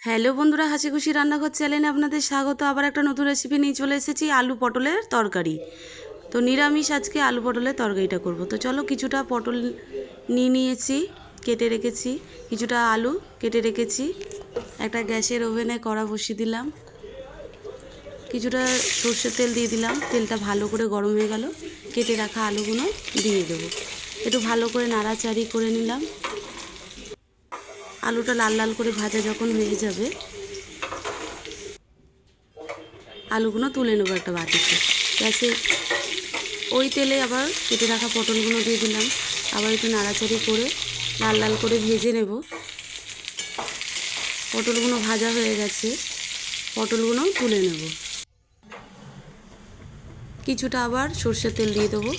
Hello বন্ধুরা, হাসি খুশি রান্নাঘর চ্যানেলে আপনাদের স্বাগত। আবার একটা নতুন রেসিপি নিয়ে চলে এসেছি, আলু পটলের তরকারি। তো নিরামিষ আজকে আলু পটলের তরকারিটা করব। তো চলো, কিছুটা পটল নিয়েছি, কেটে রেখেছি, কিছুটা আলু কেটে রেখেছি। একটা গ্যাসের ওভেনে কড়া বসিয়ে দিলাম, কিছুটা সর্ষের তেল দিয়ে দিলাম। তেলটা ভালো করে গরম হয়ে গেল, কেটে রাখা আলুগুলো দিয়ে দেবো। একটু ভালো করে নাড়াচাড়ি করে নিলাম। আলুটা লাল লাল করে ভাজা যখন হয়ে যাবে, আলুগুলো তুলে নেবো একটা বাটিতে। গ্যাসে ওই তেলে আবার কেটে রাখা পটলগুলো দিয়ে দিলাম। আবার একটু নাড়াচাড়ি করে লাল লাল করে ভেজে নেব। পটলগুলো ভাজা হয়ে গেছে, পটলগুলো তুলে নেব। কিছুটা আবার সর্ষের তেল দিয়ে দেবো।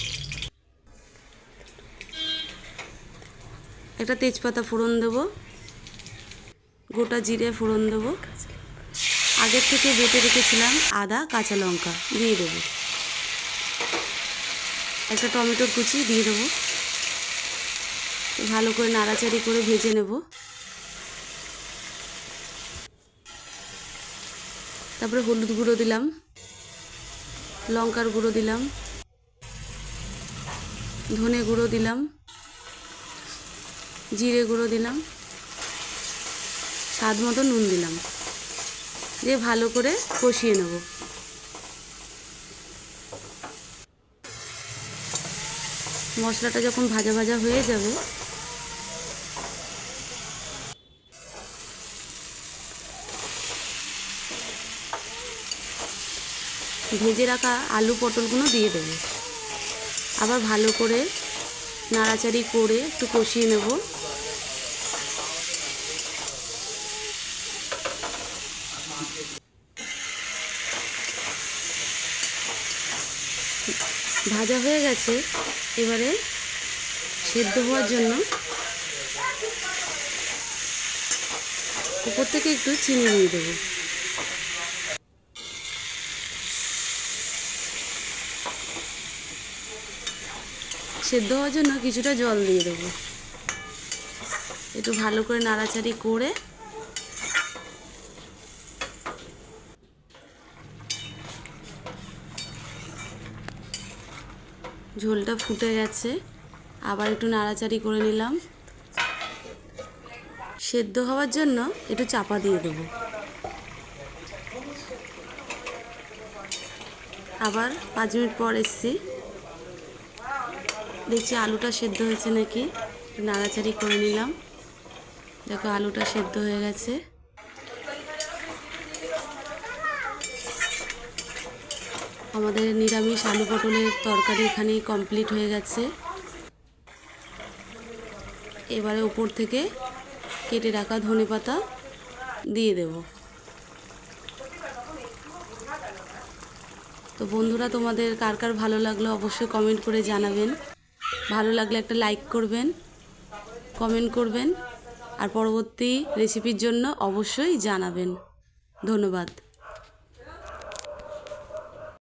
একটা তেজপাতা ফোড়ন দেবো, গোটা জিরে ফোড়ন দেবো। আগের থেকে বেটে রেখেছিলাম আদা কাঁচা লঙ্কা দিয়ে দেবো। একটা টমেটোর কুচি দিয়ে দেবো। ভালো করে নাড়াচাড়ি করে ভেজে নেব। তারপরে হলুদ গুঁড়ো দিলাম, লঙ্কার গুঁড়ো দিলাম, ধনে গুঁড়ো দিলাম, জিরে গুঁড়ো দিলাম, স্বাদ মতো নুন দিলাম, দিয়ে ভালো করে কষিয়ে নেব। মশলাটা যখন ভাজা ভাজা হয়ে যাবে, ভেজে রাখা আলু পটলগুলো দিয়ে দেবো। আবার ভালো করে নাড়াচাড়ি করে একটু কষিয়ে নেব। ভাজা হয়ে গেছে, এবারে সেদ্ধ হওয়ার জন্য উপর থেকে একটু চিনি দিয়ে দেবো। সেদ্ধ হওয়ার জন্য কিছুটা জল দিয়ে দেবো। একটু ভালো করে নাড়াচাড়ি করে ঝোলটা ফুটে গেছে, আবার একটু নাড়াচাড়ি করে নিলাম। সেদ্ধ হওয়ার জন্য একটু চাপা দিয়ে দেবো। আবার 5 মিনিট পর এসছি, দেখছি আলুটা সেদ্ধ হয়েছে নাকি। নাড়াচাড়ি করে নিলাম। দেখো আলুটা সেদ্ধ হয়ে গেছে। আমাদের নিরামিষ আলু পটলের তরকারি এখানেই কমপ্লিট হয়ে গেছে। এবারে উপর থেকে কেটে রাখা ধনেপাতা দিয়ে দেব। তো বন্ধুরা, তোমাদের কার কার ভালো লাগলো অবশ্যই কমেন্ট করে জানাবেন। ভালো লাগলে একটা লাইক করবেন, কমেন্ট করবেন, আর পরবর্তী রেসিপির জন্য অবশ্যই জানাবেন। ধন্যবাদ।